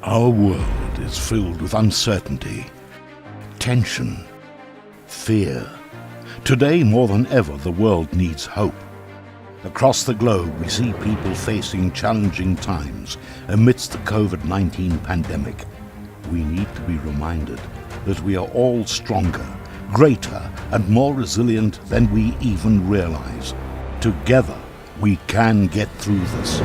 Our world is filled with uncertainty, tension, fear. Today, more than ever, the world needs hope. Across the globe, we see people facing challenging times amidst the COVID-19 pandemic. We need to be reminded that we are all stronger, greater, and more resilient than we even realize. Together, we can get through this.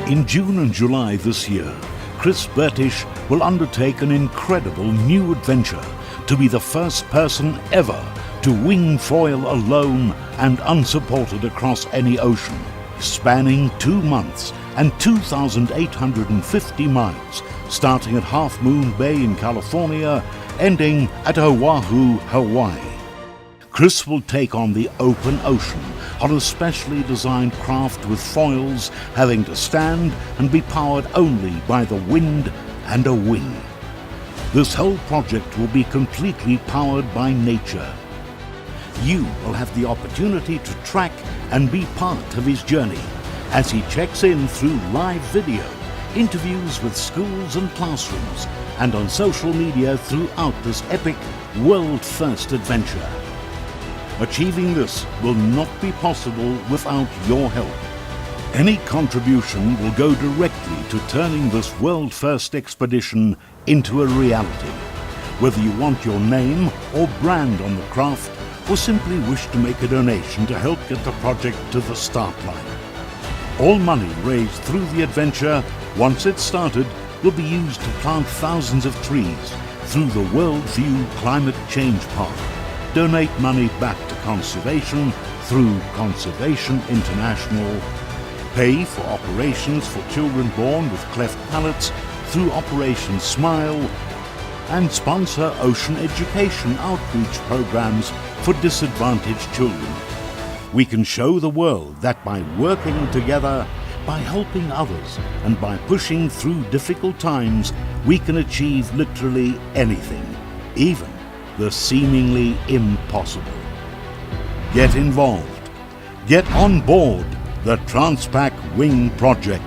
In June and July this year, Chris Bertish will undertake an incredible new adventure to be the first person ever to wing foil alone and unsupported across any ocean, spanning 2 months and 2,850 miles, starting at Half Moon Bay in California, ending at Oahu, Hawaii. Chris will take on the open ocean on a specially designed craft with foils having to stand and be powered only by the wind and a wing. This whole project will be completely powered by nature. You will have the opportunity to track and be part of his journey as he checks in through live video, interviews with schools and classrooms, and on social media throughout this epic world-first adventure. Achieving this will not be possible without your help. Any contribution will go directly to turning this world-first expedition into a reality. Whether you want your name or brand on the craft, or simply wish to make a donation to help get the project to the start line. All money raised through the adventure, once it's started, will be used to plant thousands of trees through the Worldview Climate Change Park. Donate money back to conservation through Conservation International. Pay for operations for children born with cleft palates through Operation Smile. And sponsor ocean education outreach programs for disadvantaged children. We can show the world that by working together, by helping others, and by pushing through difficult times, we can achieve literally anything, even the seemingly impossible. Get involved. Get on board the TransPac Wing Project.